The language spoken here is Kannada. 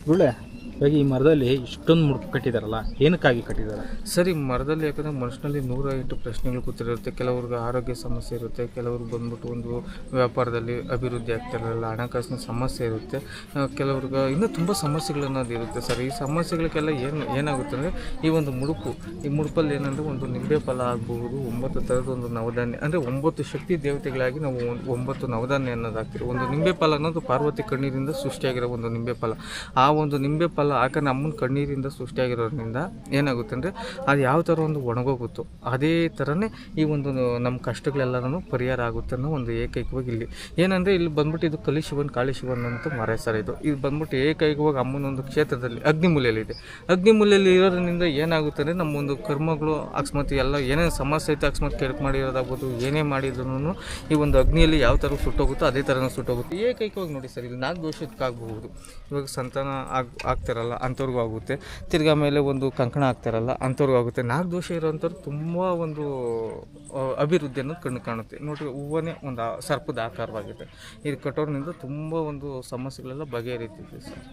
ಗುಳ್ಳೆ ಇವಾಗ ಈ ಮರದಲ್ಲಿ ಇಷ್ಟೊಂದು ಮುಡುಪು ಕಟ್ಟಿದಾರಲ್ಲ, ಏನಕ್ಕಾಗಿ ಕಟ್ಟಿದ್ದಾರೆ? ಸರ್ ಈ ಮರದಲ್ಲಿ ಯಾಕಂದರೆ ಮನುಷ್ಯನಲ್ಲಿ 108 ಪ್ರಶ್ನೆಗಳು ಕೂತಿರುತ್ತೆ. ಕೆಲವ್ರಿಗೆ ಆರೋಗ್ಯ ಸಮಸ್ಯೆ ಇರುತ್ತೆ, ಕೆಲವ್ರಿಗೆ ಬಂದ್ಬಿಟ್ಟು ಒಂದು ವ್ಯಾಪಾರದಲ್ಲಿ ಅಭಿವೃದ್ಧಿ ಆಗ್ತಿರಲ್ಲ, ಹಣಕಾಸಿನ ಸಮಸ್ಯೆ ಇರುತ್ತೆ, ಕೆಲವ್ರಿಗೆ ಇನ್ನೂ ತುಂಬ ಸಮಸ್ಯೆಗಳನ್ನೋದು ಇರುತ್ತೆ ಸರ್. ಈ ಸಮಸ್ಯೆಗಳಿಗೆಲ್ಲ ಏನಾಗುತ್ತೆ ಅಂದರೆ ಈ ಒಂದು ಮುಡುಪು, ಈ ಮುಡುಪಲ್ಲಿ ಏನಂದರೆ ಒಂದು ನಿಂಬೆ ಫಲ ಆಗಬಹುದು, 9 ಥರದ ಒಂದು ನವಧಾನ್ಯ ಅಂದರೆ 9 ಶಕ್ತಿ ದೇವತೆಗಳಾಗಿ ನಾವು 9 ನವಧಾನ್ಯ ಅನ್ನೋದು ಹಾಕ್ತೀವಿ. ಒಂದು ನಿಂಬೆ ಫಲ ಅನ್ನೋದು ಪಾರ್ವತಿ ಕಣ್ಣೀರಿಂದ ಸೃಷ್ಟಿಯಾಗಿರೋ ಒಂದು ನಿಂಬೆ ಫಲ. ಆ ಒಂದು ನಿಂಬೆ ಫಲ ಯಾಕಂದ್ರೆ ನಮ್ಮನ ಕಣ್ಣೀರಿಂದ ಸೃಷ್ಟಿಯಾಗಿರೋದ್ರಿಂದ ಏನಾಗುತ್ತೆ ಅಂದರೆ ಅದು ಯಾವ ಥರ ಒಂದು ಒಣಗೋಗುತ್ತೋ ಅದೇ ಥರನೇ ಈ ಒಂದು ನಮ್ಮ ಕಷ್ಟಗಳೆಲ್ಲನೂ ಪರಿಹಾರ ಆಗುತ್ತೆ ಅನ್ನೋ ಒಂದು ಏಕೈಕವಾಗಿ ಇಲ್ಲಿ ಏನಂದರೆ ಇಲ್ಲಿ ಬಂದ್ಬಿಟ್ಟು ಇದು ಕಲಿಶಿವನ್ ಕಾಳಿಶಿವನ್ ಅಂತ ಮರ ಸರ್. ಇದು ಬಂದ್ಬಿಟ್ಟು ಏಕೈಕವಾಗಿ ಅಮ್ಮನ ಒಂದು ಕ್ಷೇತ್ರದಲ್ಲಿ ಅಗ್ನಿಮೂಲೆಯಲ್ಲಿದೆ. ಅಗ್ನಿಮೂಲೆಯಲ್ಲಿ ಇರೋದ್ರಿಂದ ಏನಾಗುತ್ತೆ ಅಂದರೆ ನಮ್ಮ ಒಂದು ಕರ್ಮಗಳು ಅಕಸ್ಮಾತ್ ಎಲ್ಲ ಏನೇನು ಸಮಸ್ಯೆ ಐತೆ ಅಕಸ್ಮಾತ್ ಕೆಡಕು ಮಾಡಿರೋದಾಗ್ಬೋದು, ಏನೇ ಮಾಡಿದ್ರು ಈ ಒಂದು ಅಗ್ನಿಯಲ್ಲಿ ಯಾವ ಥರ ಸುಟ್ಟೋಗುತ್ತೋ ಅದೇ ಥರನೂ ಸುಟ್ಟೋಗುತ್ತೆ. ಏಕೈಕವಾಗಿ ನೋಡಿ ಸರ್, ಇಲ್ಲಿ ನಾಗದೋಷಕ್ಕಾಗಬಹುದು, ಇವಾಗ ಸಂತಾನ ಆಗ್ತಿರಲ್ಲ ಅಂಥವ್ರಿಗೂ ಆಗುತ್ತೆ, ತಿರ್ಗಾ ಮೇಲೆ ಒಂದು ಕಂಕಣ ಆಗ್ತಾರಲ್ಲ ಅಂಥವ್ರಿಗೂ ಆಗುತ್ತೆ. ನಾಗದೋಷ ಇರೋಂಥವ್ರು ತುಂಬ ಒಂದು ಅಭಿವೃದ್ಧಿ ಅನ್ನೋದು ಕಣ್ಣು ಕಾಣುತ್ತೆ. ನೋಡಿರಿ ಹೂವನೇ ಒಂದು ಸರ್ಪದ ಆಕಾರವಾಗಿದೆ. ಇದು ಕಟ್ಟೋರ್ನಿಂದ ತುಂಬ ಒಂದು ಸಮಸ್ಯೆಗಳೆಲ್ಲ ಬಗೆಹರಿತಿದೆ ಸರ್.